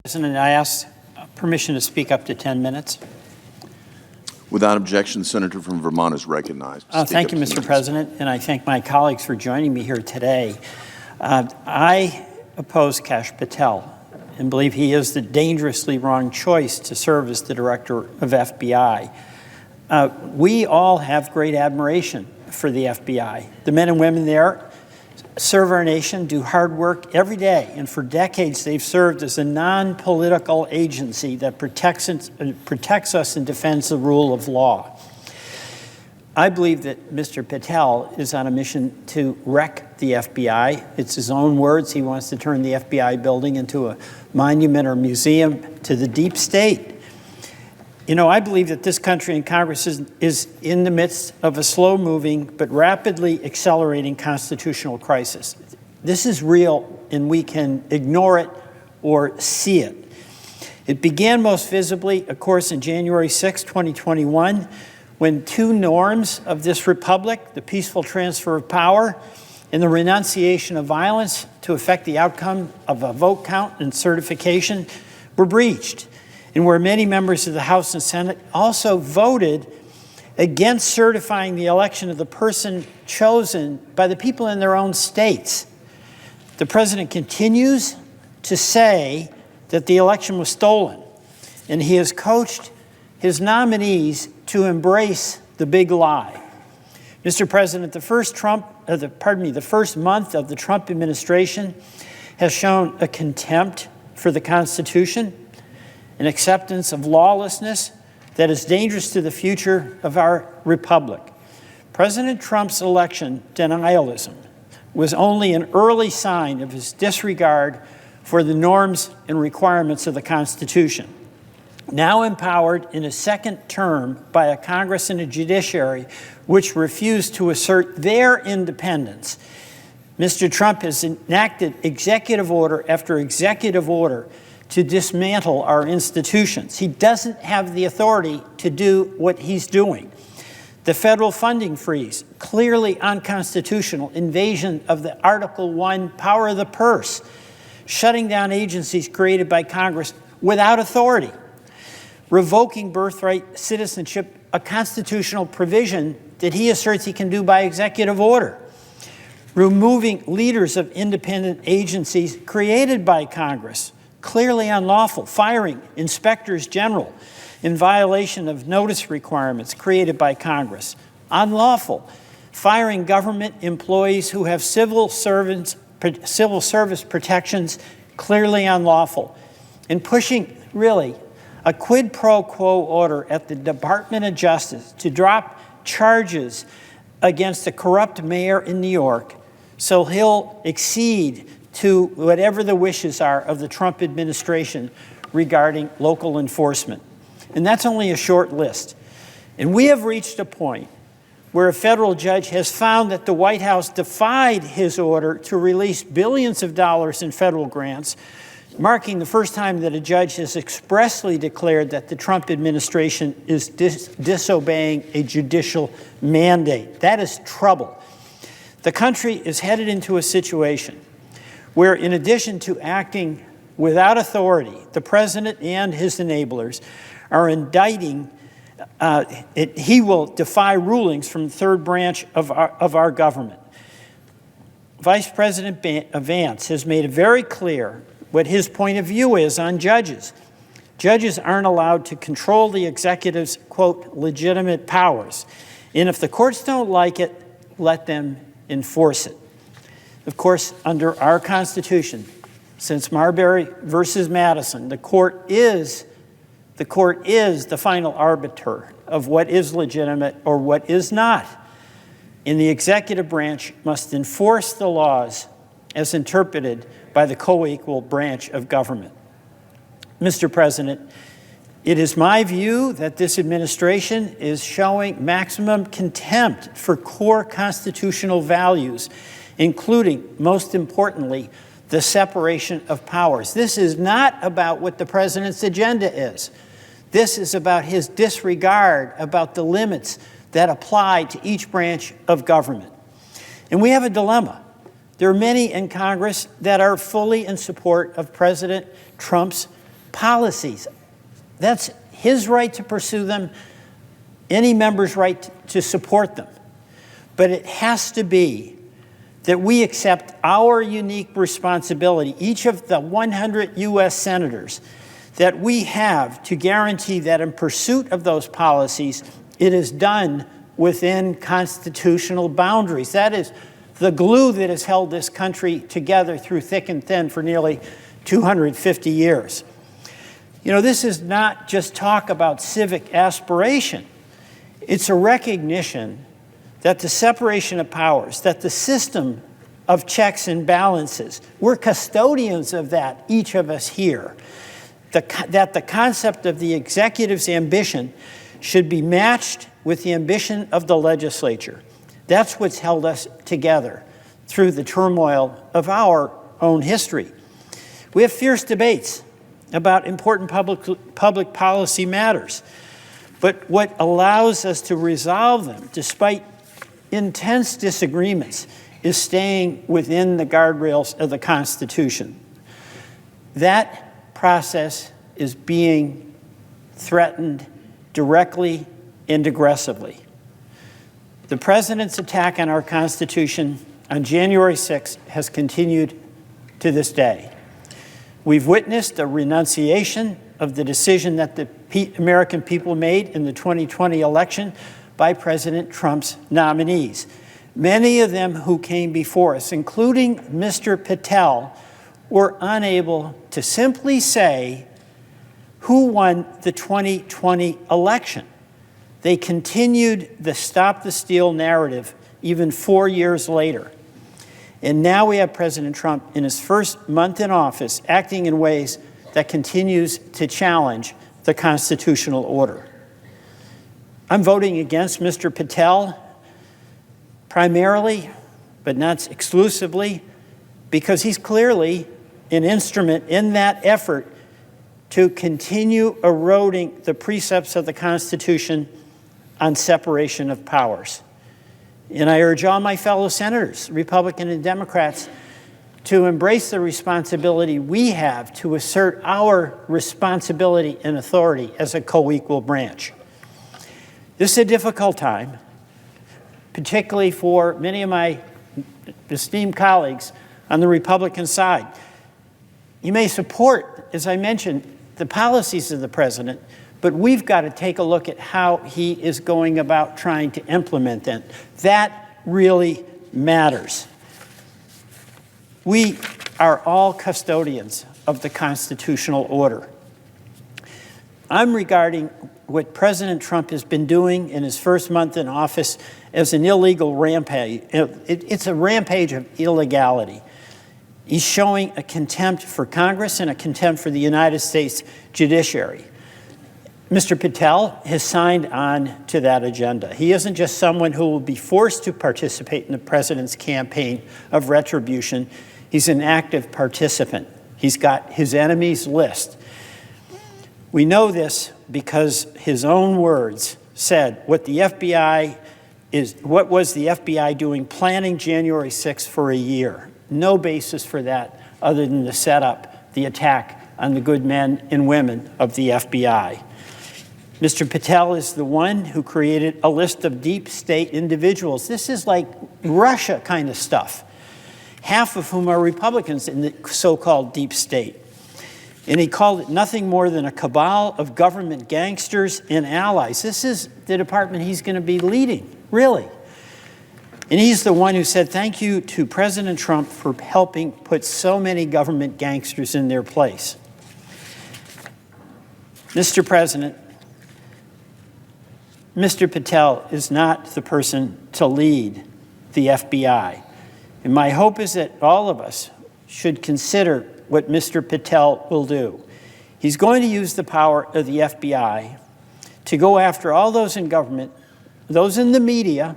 President, I ask permission to speak up to 10 minutes. Without objection, the senator from Vermont is recognized. Thank you, Mr. President, and I thank my colleagues for joining me here today. I oppose Kash Patel and believe he is the dangerously wrong choice to serve as the director of FBI. We all have great admiration for the FBI. The men and women there serve our nation, do hard work every day, and for decades they've served as a non-political agency that protects us and defends the rule of law. I believe that Mr. Patel is on a mission to wreck the FBI. It's his own words. He wants to turn the FBI building into a monument or museum to the deep state. You know, I believe that this country and Congress is in the midst of a slow-moving but rapidly accelerating constitutional crisis. This is real, and we can ignore it or see it. It began most visibly, of course, on January 6, 2021, when two norms of this republic, the peaceful transfer of power and the renunciation of violence to affect the outcome of a vote count and certification, were breached, and where many members of the House and Senate also voted against certifying the election of the person chosen by the people in their own states. The president continues to say that the election was stolen, and he has coached his nominees to embrace the big lie. Mr. President, the first month of the Trump administration has shown a contempt for the Constitution, an acceptance of lawlessness that is dangerous to the future of our republic. President Trump's election denialism was only an early sign of his disregard for the norms and requirements of the Constitution. Now empowered in a second term by a Congress and a judiciary which refused to assert their independence, Mr. Trump has enacted executive order after executive order to dismantle our institutions. He doesn't have the authority to do what he's doing. The federal funding freeze, clearly unconstitutional, invasion of the Article I power of the purse, shutting down agencies created by Congress without authority, revoking birthright citizenship, a constitutional provision that he asserts he can do by executive order, removing leaders of independent agencies created by Congress, clearly unlawful, firing inspectors general in violation of notice requirements created by Congress, unlawful, firing government employees who have civil service protections, clearly unlawful, and pushing, really, a quid pro quo order at the Department of Justice to drop charges against a corrupt mayor in New York so he'll accede to whatever the wishes are of the Trump administration regarding local enforcement. And that's only a short list. And we have reached a point where a federal judge has found that the White House defied his order to release billions of dollars in federal grants, marking the first time that a judge has expressly declared that the Trump administration is disobeying a judicial mandate. That is trouble. The country is headed into a situation where, in addition to acting without authority, the president and his enablers are indicting, he will defy rulings from the third branch of our government. Vice President Vance has made it very clear what his point of view is on judges. Judges aren't allowed to control the executive's, quote, legitimate powers. And if the courts don't like it, let them enforce it. Of course, under our Constitution, since Marbury versus Madison, the court is the final arbiter of what is legitimate or what is not. And the executive branch must enforce the laws as interpreted by the co-equal branch of government. Mr. President, it is my view that this administration is showing maximum contempt for core constitutional values, including, most importantly, the separation of powers. This is not about what the president's agenda is. This is about his disregard about the limits that apply to each branch of government. And we have a dilemma. There are many in Congress that are fully in support of President Trump's policies. That's his right to pursue them, any member's right to support them. But it has to be that we accept our unique responsibility, each of the 100 U.S. senators, that we have to guarantee that in pursuit of those policies, it is done within constitutional boundaries. That is the glue that has held this country together through thick and thin for nearly 250 years. You know, this is not just talk about civic aspiration. It's a recognition that the separation of powers, that the system of checks and balances, we're custodians of that, each of us here. That the concept of the executive's ambition should be matched with the ambition of the legislature. That's what's held us together through the turmoil of our own history. We have fierce debates about important public policy matters, but what allows us to resolve them, despite intense disagreements, is staying within the guardrails of the Constitution. That process is being threatened directly and aggressively. The president's attack on our Constitution on January 6th has continued to this day. We've witnessed a renunciation of the decision that the American people made in the 2020 election by President Trump's nominees. Many of them who came before us, including Mr. Patel, were unable to simply say who won the 2020 election. They continued the Stop the Steal narrative even 4 years later. And now we have President Trump in his first month in office acting in ways that continues to challenge the constitutional order. I'm voting against Mr. Patel primarily, but not exclusively, because he's clearly an instrument in that effort to continue eroding the precepts of the Constitution on separation of powers. And I urge all my fellow senators, Republican and Democrats, to embrace the responsibility we have to assert our responsibility and authority as a co-equal branch. This is a difficult time, particularly for many of my esteemed colleagues on the Republican side. You may support, as I mentioned, the policies of the president, but we've got to take a look at how he is going about trying to implement them. That really matters. We are all custodians of the constitutional order. I'm regarding what President Trump has been doing in his first month in office as an illegal rampage. It's a rampage of illegality. He's showing a contempt for Congress and a contempt for the United States judiciary. Mr. Patel has signed on to that agenda. He isn't just someone who will be forced to participate in the president's campaign of retribution. He's an active participant. He's got his enemies list. We know this because his own words said what was the FBI doing planning January 6th for a year? No basis for that other than to set up the attack on the good men and women of the FBI. Mr. Patel is the one who created a list of deep state individuals. This is like Russia kind of stuff, half of whom are Republicans in the so-called deep state. And he called it nothing more than a cabal of government gangsters and allies. This is the department he's going to be leading, really. And he's the one who said thank you to President Trump for helping put so many government gangsters in their place. Mr. President, Mr. Patel is not the person to lead the FBI. And my hope is that all of us should consider what Mr. Patel will do. He's going to use the power of the FBI to go after all those in government, those in the media,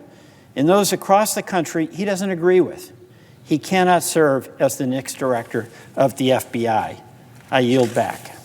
and those across the country he doesn't agree with. He cannot serve as the next director of the FBI. I yield back.